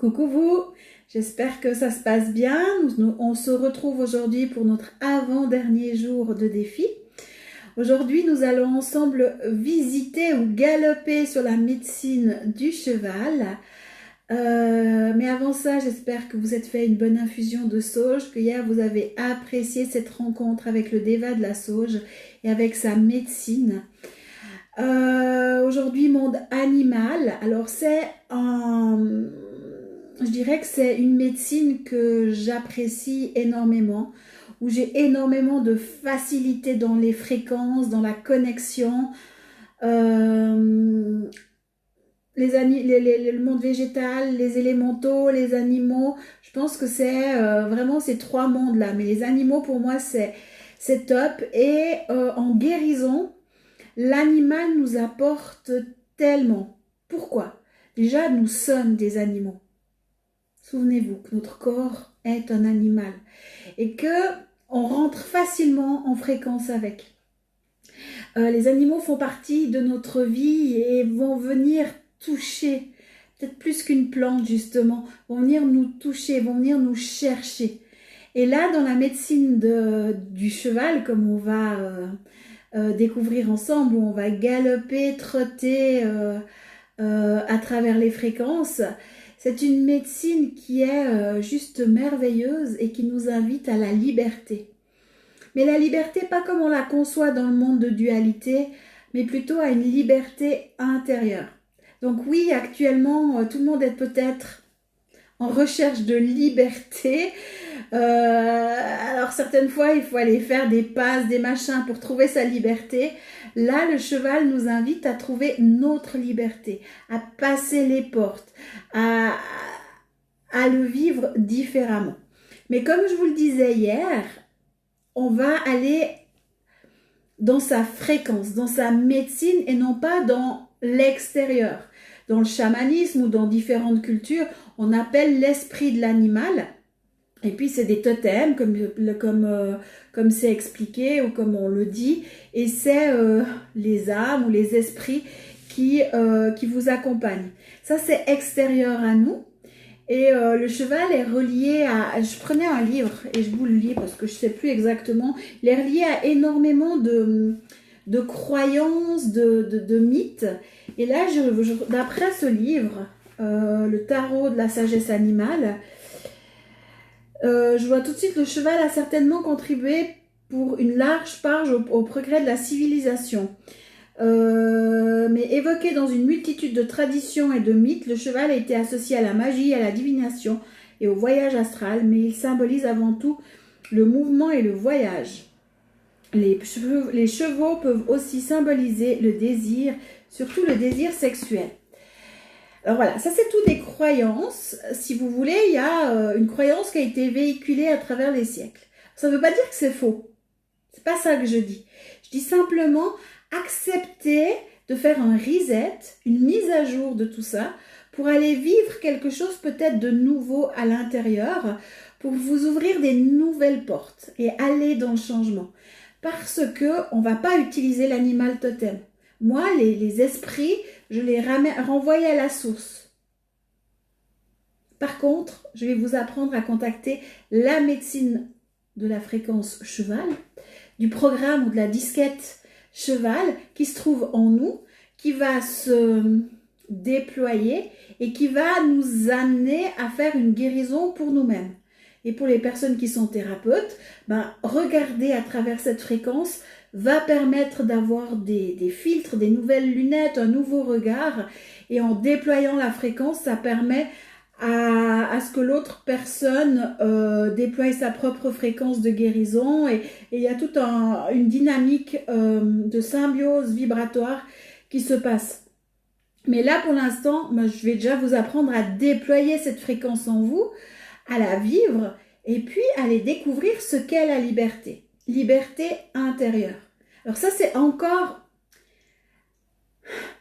Coucou vous, j'espère que ça se passe bien. On se retrouve aujourd'hui pour notre avant-dernier jour de défi. Aujourd'hui, nous allons ensemble visiter ou galoper sur la médecine du cheval. Mais avant ça, j'espère que vous êtes fait une bonne infusion de sauge, que hier vous avez apprécié cette rencontre avec le Déva de la sauge et avec sa médecine. Aujourd'hui, monde animal. Alors je dirais que c'est une médecine que j'apprécie énormément, où j'ai énormément de facilité dans les fréquences, dans la connexion. Le monde végétal, les élémentaux, les animaux, je pense que c'est vraiment ces trois mondes-là. Mais les animaux, pour moi, c'est top. Et en guérison, l'animal nous apporte tellement. Pourquoi? Déjà, nous sommes des animaux. Souvenez-vous que notre corps est un animal et que on rentre facilement en fréquence avec. Les animaux font partie de notre vie et vont venir toucher, peut-être plus qu'une plante justement, vont venir nous toucher, vont venir nous chercher. Et là, dans la médecine du cheval, comme on va découvrir ensemble, où on va galoper, trotter à travers les fréquences, c'est une médecine qui est juste merveilleuse et qui nous invite à la liberté. Mais la liberté, pas comme on la conçoit dans le monde de dualité, mais plutôt à une liberté intérieure. Donc oui, actuellement, tout le monde est peut-être en recherche de liberté. Alors certaines fois, il faut aller faire des passes, des machins pour trouver sa liberté. Là, le cheval nous invite à trouver notre liberté, à passer les portes, à le vivre différemment. Mais comme je vous le disais hier, on va aller dans sa fréquence, dans sa médecine et non pas dans l'extérieur. Dans le chamanisme ou dans différentes cultures, on appelle l'esprit de l'animal. Et puis c'est des totems comme c'est expliqué ou comme on le dit. Et c'est les âmes ou les esprits qui vous accompagnent. Ça c'est extérieur à nous. Et le cheval est relié à... Je prenais un livre et je vous le lis parce que je ne sais plus exactement. Il est relié à énormément de croyances, de mythes. Et là, d'après ce livre, le tarot de la sagesse animale, je vois tout de suite le cheval a certainement contribué pour une large part au progrès de la civilisation. Mais évoqué dans une multitude de traditions et de mythes, le cheval a été associé à la magie, à la divination et au voyage astral, mais il symbolise avant tout le mouvement et le voyage. Les chevaux peuvent aussi symboliser le désir, surtout le désir sexuel. Alors voilà, ça c'est tout des croyances. Si vous voulez, il y a une croyance qui a été véhiculée à travers les siècles. Ça ne veut pas dire que c'est faux. C'est pas ça que je dis. Je dis simplement accepter de faire un reset, une mise à jour de tout ça, pour aller vivre quelque chose peut-être de nouveau à l'intérieur, pour vous ouvrir des nouvelles portes et aller dans le changement. Parce que on va pas utiliser l'animal totem. Moi, les esprits, je les renvoie à la source. Par contre, je vais vous apprendre à contacter la médecine de la fréquence cheval, du programme ou de la disquette cheval qui se trouve en nous, qui va se déployer et qui va nous amener à faire une guérison pour nous-mêmes. Et pour les personnes qui sont thérapeutes, regarder à travers cette fréquence va permettre d'avoir des filtres, des nouvelles lunettes, un nouveau regard. Et en déployant la fréquence, ça permet à ce que l'autre personne déploie sa propre fréquence de guérison. Et il y a toute une dynamique de symbiose vibratoire qui se passe. Mais là, pour l'instant, je vais déjà vous apprendre à déployer cette fréquence en vous, à la vivre et puis à aller découvrir ce qu'est la liberté. Liberté intérieure. Alors ça, c'est encore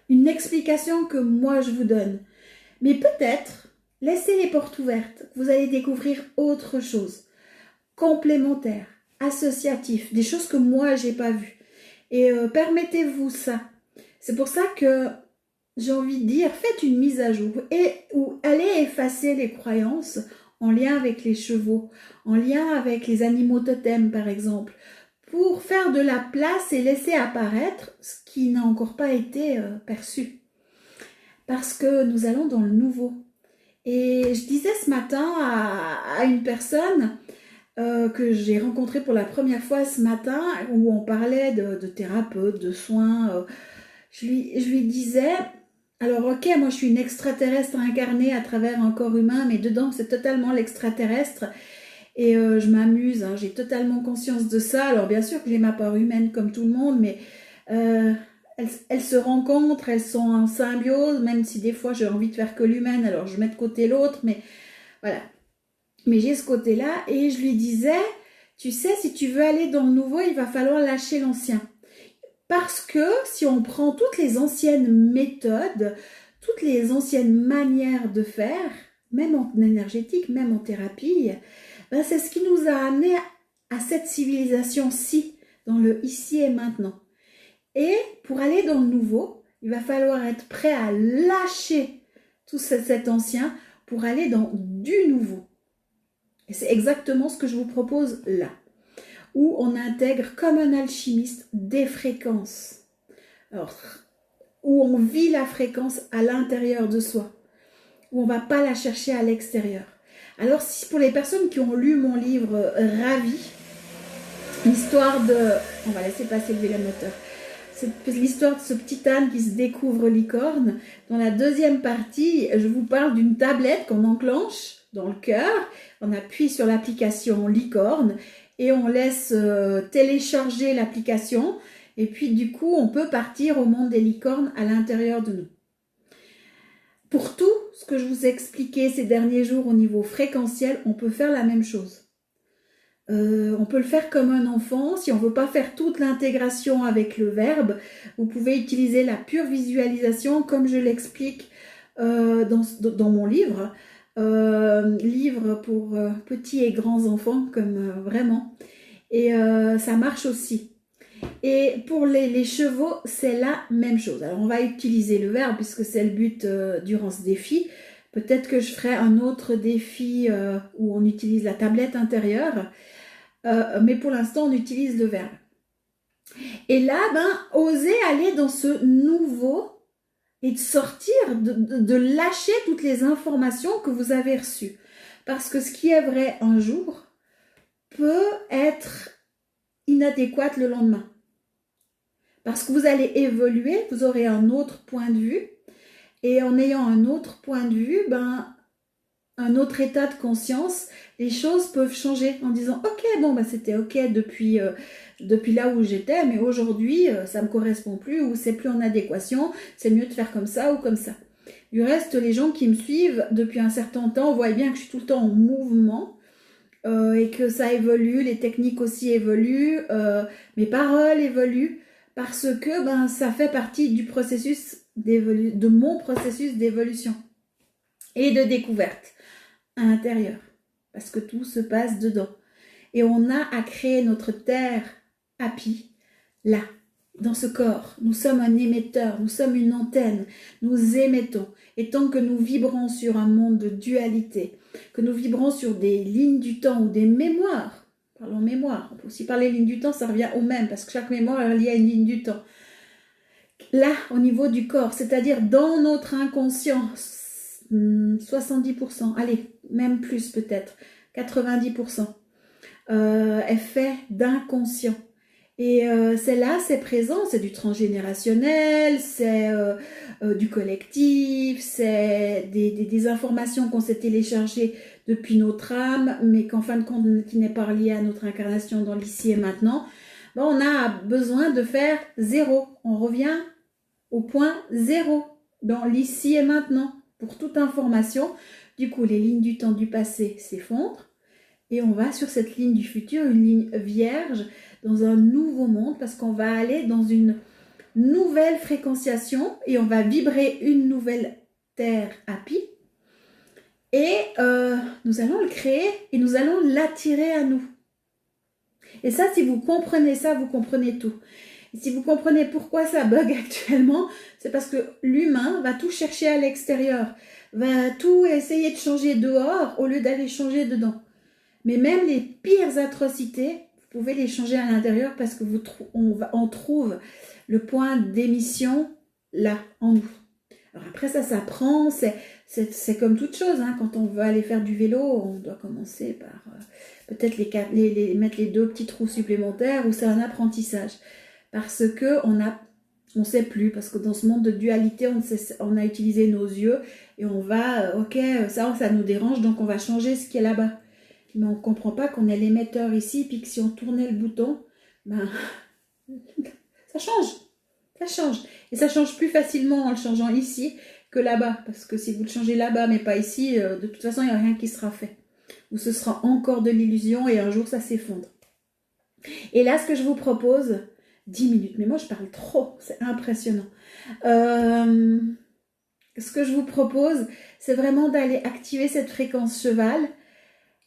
une explication que moi je vous donne. Mais peut-être, laissez les portes ouvertes. Vous allez découvrir autre chose. Complémentaire, associatif, des choses que moi j'ai pas vues. Et permettez-vous ça. C'est pour ça que j'ai envie de dire, faites une mise à jour et ou allez effacer les croyances en lien avec les chevaux, en lien avec les animaux totems par exemple, pour faire de la place et laisser apparaître ce qui n'a encore pas été perçu. Parce que nous allons dans le nouveau. Et je disais ce matin à une personne que j'ai rencontrée pour la première fois ce matin, où on parlait de thérapeute, de soins, je lui disais, alors ok, moi je suis une extraterrestre incarnée à travers un corps humain, mais dedans c'est totalement l'extraterrestre. Et je m'amuse, hein, j'ai totalement conscience de ça. Alors bien sûr que j'ai ma part humaine comme tout le monde, mais euh, elles se rencontrent, elles sont en symbiose, même si des fois j'ai envie de faire que l'humaine, alors je mets de côté l'autre, mais voilà. Mais j'ai ce côté-là et je lui disais, tu sais, si tu veux aller dans le nouveau, il va falloir lâcher l'ancien. Parce que si on prend toutes les anciennes méthodes, toutes les anciennes manières de faire, même en énergétique, même en thérapie, ben c'est ce qui nous a amené à cette civilisation-ci, dans le ici et maintenant. Et pour aller dans le nouveau, il va falloir être prêt à lâcher tout cet ancien pour aller dans du nouveau. Et c'est exactement ce que je vous propose là, où on intègre comme un alchimiste des fréquences. Alors, où on vit la fréquence à l'intérieur de soi, où on ne va pas la chercher à l'extérieur. Alors, si pour les personnes qui ont lu mon livre Ravi, l'histoire de... On va laisser passer le moteur. C'est l'histoire de ce petit âne qui se découvre licorne. Dans la deuxième partie, je vous parle d'une tablette qu'on enclenche dans le cœur. On appuie sur l'application licorne et on laisse télécharger l'application. Et puis du coup, on peut partir au monde des licornes à l'intérieur de nous. Pour tout ce que je vous ai expliqué ces derniers jours au niveau fréquentiel, on peut faire la même chose. On peut le faire comme un enfant. Si on ne veut pas faire toute l'intégration avec le verbe, vous pouvez utiliser la pure visualisation comme je l'explique dans mon livre. Livre pour petits et grands enfants, comme vraiment. Et ça marche aussi. Et pour les chevaux, c'est la même chose. Alors on va utiliser le verbe puisque c'est le but durant ce défi. Peut-être que je ferai un autre défi où on utilise la tablette intérieure. Mais pour l'instant, on utilise le verbe. Et là, osez aller dans ce nouveau et de sortir, de lâcher toutes les informations que vous avez reçues. Parce que ce qui est vrai un jour peut être inadéquat le lendemain. Parce que vous allez évoluer, vous aurez un autre point de vue. Et en ayant un autre point de vue, un autre état de conscience, les choses peuvent changer en disant ok, bon c'était ok depuis là où j'étais, mais aujourd'hui ça me correspond plus ou c'est plus en adéquation, c'est mieux de faire comme ça ou comme ça. Du reste, les gens qui me suivent depuis un certain temps voient bien que je suis tout le temps en mouvement et que ça évolue, les techniques aussi évoluent, mes paroles évoluent parce que ça fait partie du processus de mon processus d'évolution et de découverte à l'intérieur, parce que tout se passe dedans. Et on a à créer notre terre happy, là, dans ce corps. Nous sommes un émetteur, nous sommes une antenne, nous émettons. Et tant que nous vibrons sur un monde de dualité, que nous vibrons sur des lignes du temps ou des mémoires, parlons mémoire, on peut aussi parler lignes du temps, ça revient au même, parce que chaque mémoire est reliée à une ligne du temps. Là, au niveau du corps, c'est-à-dire dans notre inconscient, 70%, allez, même plus peut-être, 90%, est fait d'inconscient. Et c'est là, c'est présent, c'est du transgénérationnel, c'est du collectif, c'est des informations qu'on s'est téléchargées depuis notre âme, mais qu'en fin de compte, qui n'est pas lié à notre incarnation dans l'ici et maintenant. On a besoin de faire zéro. On revient au point zéro dans l'ici et maintenant. Pour toute information, du coup, les lignes du temps du passé s'effondrent et on va sur cette ligne du futur, une ligne vierge, dans un nouveau monde parce qu'on va aller dans une nouvelle fréquenciation et on va vibrer une nouvelle terre happy et nous allons le créer et nous allons l'attirer à nous. Et ça, si vous comprenez ça, vous comprenez tout. Et si vous comprenez pourquoi ça bug actuellement, c'est parce que l'humain va tout chercher à l'extérieur, va tout essayer de changer dehors au lieu d'aller changer dedans. Mais même les pires atrocités, vous pouvez les changer à l'intérieur parce que on trouve le point d'émission là, en nous. Alors après ça s'apprend, c'est comme toute chose. Hein. Quand on veut aller faire du vélo, on doit commencer par peut-être mettre les 2 petits trous supplémentaires ou c'est un apprentissage. Parce que on sait plus, parce que dans ce monde de dualité, on a utilisé nos yeux et on va, ok, ça nous dérange, donc on va changer ce qui est là-bas. Mais on ne comprend pas qu'on est l'émetteur ici, puis que si on tournait le bouton, ben, ça change. Ça change. Et ça change plus facilement en le changeant ici que là-bas. Parce que si vous le changez là-bas, mais pas ici, de toute façon, il n'y a rien qui sera fait. Ou ce sera encore de l'illusion et un jour, ça s'effondre. Et là, ce que je vous propose, 10 minutes. Mais moi, je parle trop. C'est impressionnant. Ce que je vous propose, c'est vraiment d'aller activer cette fréquence cheval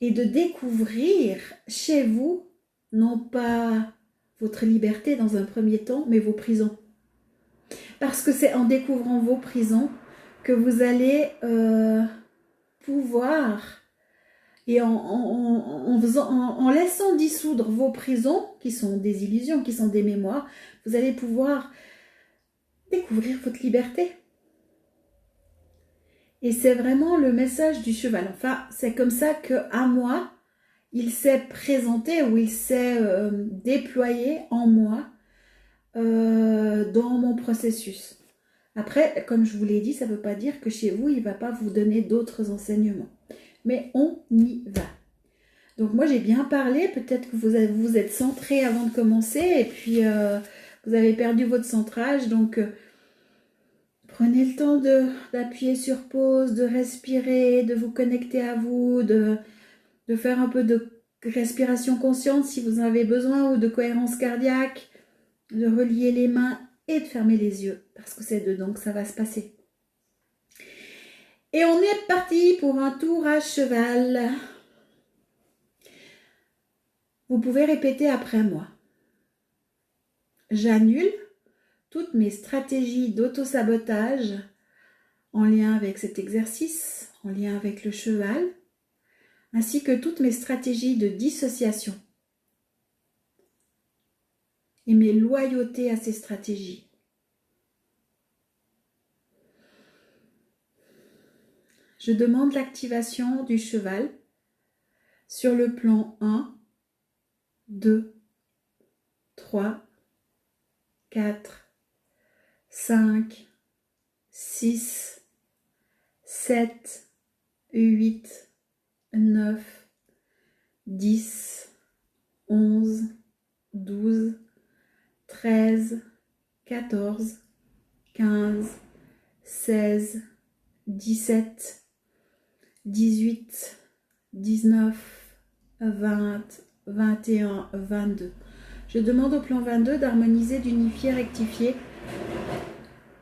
et de découvrir chez vous, non pas votre liberté dans un premier temps, mais vos prisons. Parce que c'est en découvrant vos prisons que vous allez pouvoir, et en laissant dissoudre vos prisons, qui sont des illusions, qui sont des mémoires, vous allez pouvoir découvrir votre liberté. Et c'est vraiment le message du cheval. Enfin, c'est comme ça qu'à moi, il s'est présenté ou il s'est déployé en moi dans mon processus. Après, comme je vous l'ai dit, ça ne veut pas dire que chez vous, il ne va pas vous donner d'autres enseignements. Mais on y va. Donc moi, j'ai bien parlé. Peut-être que vous êtes centré avant de commencer et puis vous avez perdu votre centrage. Donc, prenez le temps d'appuyer sur pause, de respirer, de vous connecter à vous, de faire un peu de respiration consciente si vous en avez besoin ou de cohérence cardiaque, de relier les mains et de fermer les yeux parce que c'est dedans que ça va se passer. Et on est parti pour un tour à cheval. Vous pouvez répéter après moi. J'annule toutes mes stratégies d'auto-sabotage en lien avec cet exercice, en lien avec le cheval, ainsi que toutes mes stratégies de dissociation et mes loyautés à ces stratégies. Je demande l'activation du cheval sur le plan 1, 2, 3, 4, 5, 6, 7, 8, 9, 10, 11, 12, 13, 14, 15, 16, 17, 18, 19, 20, 21, 22. Je demande au plan 22 d'harmoniser, d'unifier, rectifier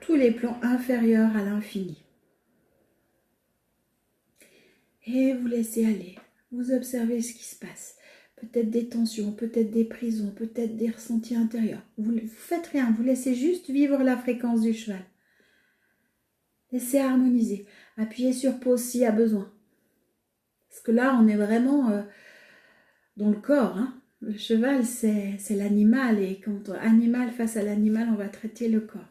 tous les plans inférieurs à l'infini. Et vous laissez aller. Vous observez ce qui se passe. Peut-être des tensions, peut-être des prisons, peut-être des ressentis intérieurs. Vous ne faites rien, vous laissez juste vivre la fréquence du cheval. Laissez harmoniser. Appuyez sur pause s'il y a besoin. Parce que là, on est vraiment dans le corps. Hein. Le cheval, c'est l'animal. Et quand animal face à l'animal, on va traiter le corps.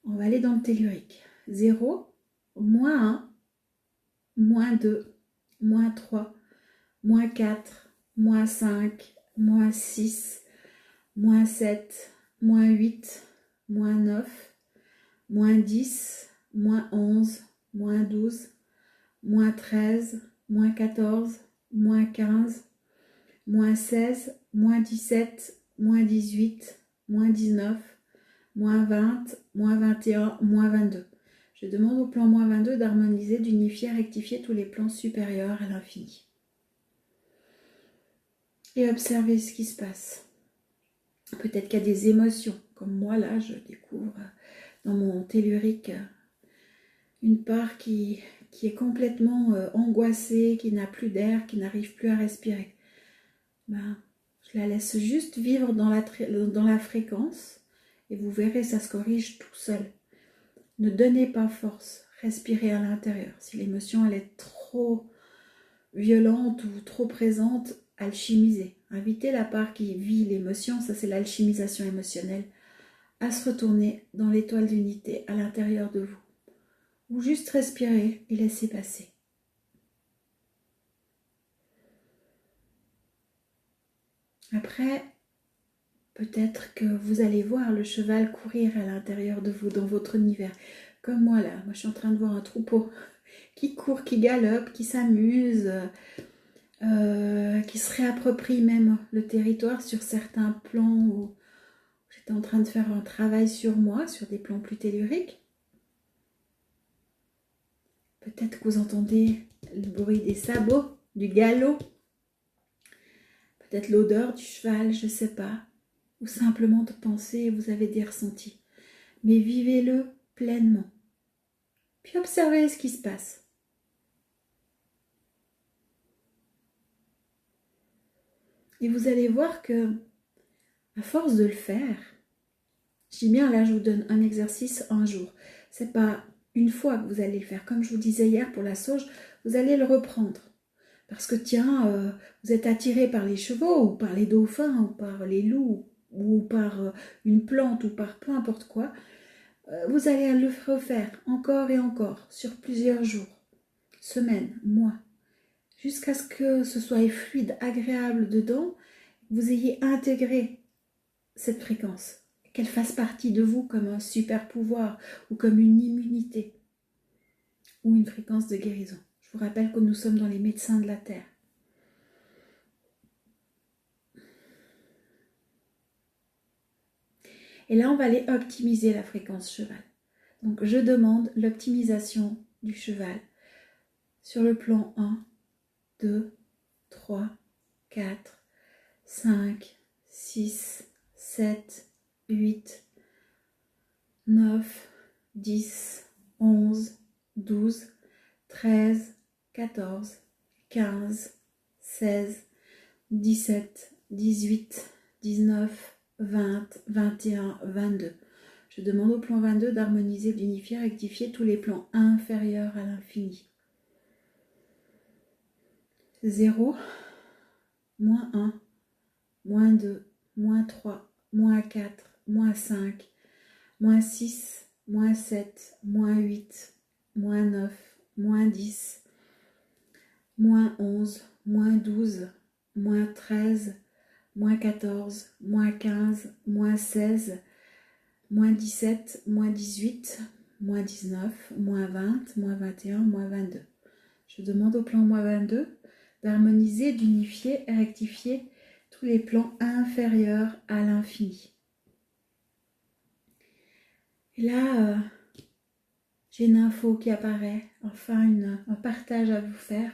On va aller dans le tellurique. 0, moins 1, moins 2, moins 3, moins 4, moins 5, moins 6, moins 7, moins 8, moins 9, moins 10, moins 11, moins 12, moins 13, moins 14, moins 15, moins 16, moins 17, moins 18, moins 19, moins 20, moins 21, moins 22. Je demande au plan moins 22 d'harmoniser, d'unifier, rectifier tous les plans supérieurs à l'infini. Et observez ce qui se passe. Peut-être qu'il y a des émotions, comme moi là, je découvre dans mon tellurique une part qui est complètement angoissée, qui n'a plus d'air, qui n'arrive plus à respirer. Ben, je Je la laisse juste vivre dans la fréquence et vous verrez, ça se corrige tout seul. Ne donnez pas force, respirez à l'intérieur. Si l'émotion elle est trop violente ou trop présente, alchimisez. Invitez la part qui vit l'émotion, ça c'est l'alchimisation émotionnelle, à se retourner dans l'étoile d'unité à l'intérieur de vous. Ou juste respirer et laisser passer. Après, peut-être que vous allez voir le cheval courir à l'intérieur de vous, dans votre univers. Comme moi là, moi je suis en train de voir un troupeau qui court, qui galope, qui s'amuse, qui se réapproprie même le territoire sur certains plans où j'étais en train de faire un travail sur moi, sur des plans plus telluriques. Peut-être que vous entendez le bruit des sabots, du galop, peut-être l'odeur du cheval, je ne sais pas, ou simplement de penser, vous avez des ressentis. Mais vivez-le pleinement. Puis observez ce qui se passe. Et vous allez voir que, à force de le faire, je dis bien là, je vous donne un exercice un jour. C'est pas une fois que vous allez le faire. Comme je vous disais hier pour la sauge, vous allez le reprendre. Parce que tiens, vous êtes attiré par les chevaux, ou par les dauphins, ou par les loups, ou par une plante, ou par peu importe quoi. Vous allez le refaire encore et encore, sur plusieurs jours, semaines, mois, jusqu'à ce que ce soit fluide, agréable dedans, vous ayez intégré cette fréquence, qu'elle fasse partie de vous comme un super pouvoir ou comme une immunité ou une fréquence de guérison. Je vous rappelle que nous sommes dans les médecins de la Terre. Et là, on va aller optimiser la fréquence cheval. Donc, je demande l'optimisation du cheval sur le plan 1, 2, 3, 4, 5, 6, 7, 8, 9, 10, 11, 12, 13, 14, 15, 16, 17, 18, 19, 20, 21, 22. Je demande au plan 22 d'harmoniser, d'unifier, rectifier tous les plans inférieurs à l'infini. 0, moins 1, moins 2, moins 3, moins 4, moins 5, moins 6, moins 7, moins 8, moins 9, moins 10, moins 11, moins 12, moins 13, moins 14, moins 15, moins 16, moins 17, moins 18, moins 19, moins 20, moins 21, moins 22. Je demande au plan moins 22 d'harmoniser, d'unifier et rectifier tous les plans inférieurs à l'infini. Et là, j'ai une info qui apparaît, enfin un partage à vous faire.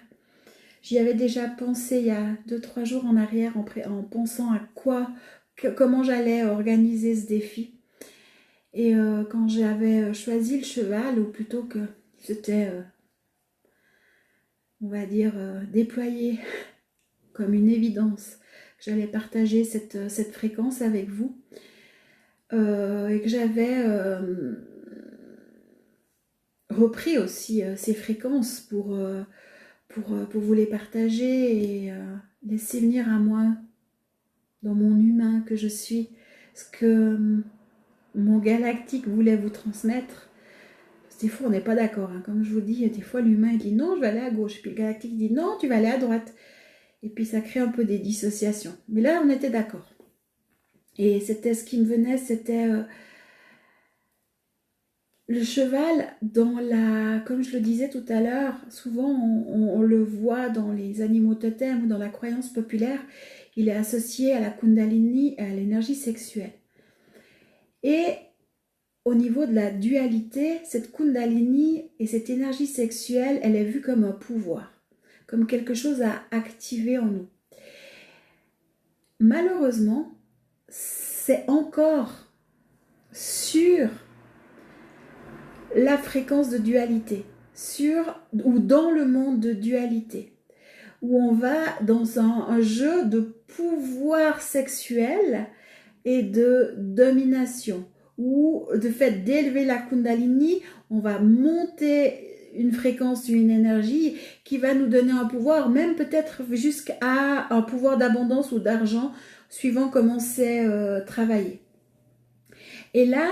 J'y avais déjà pensé il y a 2-3 jours en arrière en pensant à comment j'allais organiser ce défi. Et quand j'avais choisi le cheval, ou plutôt que c'était, on va dire, déployé comme une évidence, que j'allais partager cette fréquence avec vous, et que j'avais repris aussi ces fréquences pour vous les partager et laisser venir à moi, dans mon humain que je suis, ce que mon galactique voulait vous transmettre. Parce que des fois, on n'est pas d'accord. Hein. Comme je vous dis, des fois, l'humain dit non, je vais aller à gauche. Puis le galactique dit non, tu vas aller à droite. Et puis, ça crée un peu des dissociations. Mais là, on était d'accord. Et c'était ce qui me venait, c'était le cheval comme je le disais tout à l'heure, souvent on le voit dans les animaux totems ou dans la croyance populaire, il est associé à la Kundalini et à l'énergie sexuelle. Et au niveau de la dualité, cette Kundalini et cette énergie sexuelle, elle est vue comme un pouvoir, comme quelque chose à activer en nous. Malheureusement, c'est encore sur la fréquence de dualité, sur ou dans le monde de dualité, où on va dans un jeu de pouvoir sexuel et de domination, ou de fait d'élever la Kundalini, on va monter une fréquence, une énergie qui va nous donner un pouvoir, même peut-être jusqu'à un pouvoir d'abondance ou d'argent, suivant comment c'est travaillé. Et là,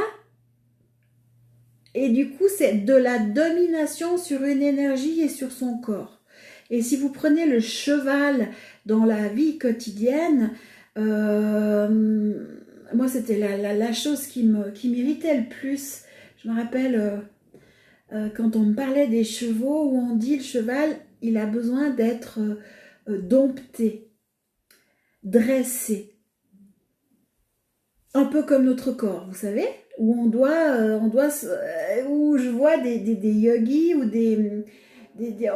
et du coup, c'est de la domination sur une énergie et sur son corps. Et si vous prenez le cheval dans la vie quotidienne, moi, c'était la chose qui m'irritait le plus. Je me rappelle quand on me parlait des chevaux, où on dit le cheval, il a besoin d'être dompté, dressé. Un peu comme notre corps, vous savez, où où je vois des yogis ou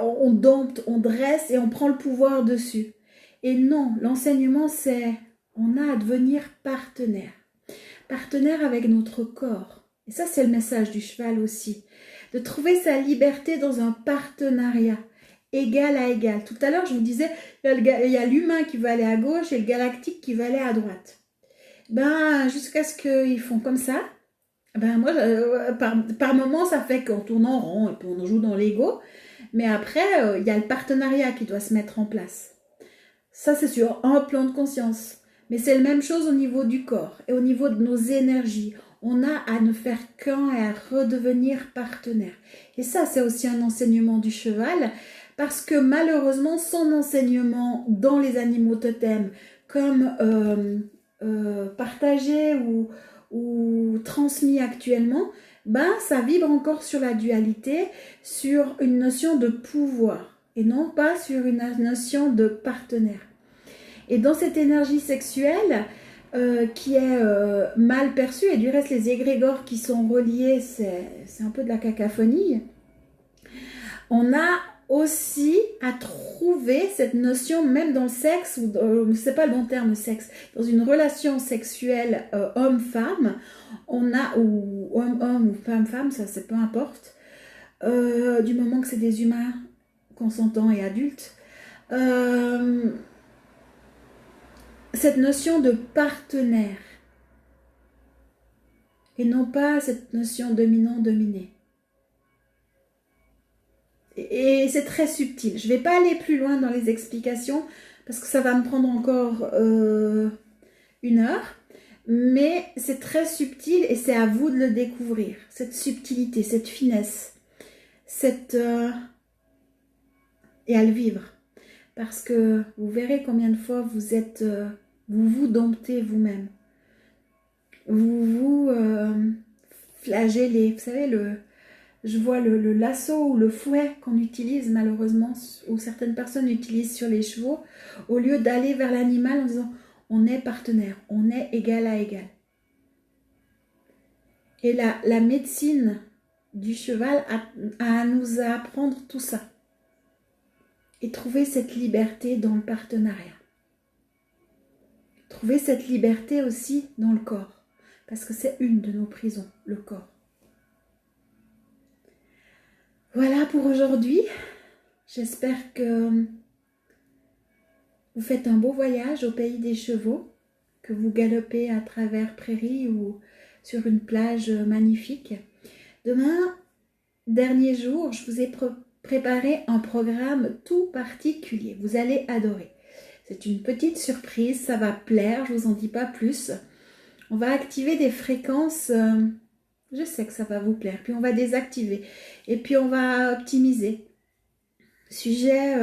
on dompte, on dresse et on prend le pouvoir dessus. Et non, l'enseignement c'est, on a à devenir partenaire. Partenaire avec notre corps. Et ça c'est le message du cheval aussi. De trouver sa liberté dans un partenariat, égal à égal. Tout à l'heure je vous disais, il y a l'humain qui va aller à gauche et le galactique qui va aller à droite. Ben, jusqu'à ce qu'ils font comme ça, ben moi, par moment, ça fait qu'on tourne en rond et puis on joue dans l'ego. Mais après, il y a le partenariat qui doit se mettre en place. Ça, c'est sur un plan de conscience. Mais c'est la même chose au niveau du corps et au niveau de nos énergies. On a à ne faire qu'un et à redevenir partenaire. Et ça, c'est aussi un enseignement du cheval, parce que malheureusement, son enseignement dans les animaux totems, comme partagé ou transmis actuellement, ben ça vibre encore sur la dualité, sur une notion de pouvoir et non pas sur une notion de partenaire. Et dans cette énergie sexuelle qui est mal perçue, et du reste les égrégores qui sont reliés, c'est un peu de la cacophonie, on a aussi à trouver cette notion, même dans le sexe, ou c'est pas le bon terme sexe, dans une relation sexuelle homme-femme, on a, ou homme-homme ou femme-femme, ça c'est peu importe, du moment que c'est des humains consentants et adultes, cette notion de partenaire et non pas cette notion dominant-dominé. Et c'est très subtil. Je ne vais pas aller plus loin dans les explications parce que ça va me prendre encore 1 heure. Mais c'est très subtil et c'est à vous de le découvrir. Cette subtilité, cette finesse, et à le vivre. Parce que vous verrez combien de fois vous vous domptez vous-même. Vous flagellez. Vous savez, je vois le lasso ou le fouet qu'on utilise malheureusement, ou certaines personnes utilisent sur les chevaux, au lieu d'aller vers l'animal en disant on est partenaire, on est égal à égal. Et la médecine du cheval a à nous apprendre tout ça. Et trouver cette liberté dans le partenariat. Trouver cette liberté aussi dans le corps. Parce que c'est une de nos prisons, le corps. Voilà pour aujourd'hui. J'espère que vous faites un beau voyage au pays des chevaux, que vous galopez à travers prairies ou sur une plage magnifique. Demain, dernier jour, je vous ai préparé un programme tout particulier. Vous allez adorer. C'est une petite surprise, ça va plaire, je ne vous en dis pas plus. On va activer des fréquences... je sais que ça va vous plaire. Puis on va désactiver. Et puis on va optimiser. Sujet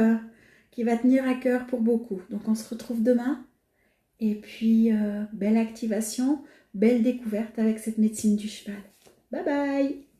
qui va tenir à cœur pour beaucoup. Donc on se retrouve demain. Et puis belle activation, belle découverte avec cette médecine du cheval. Bye bye!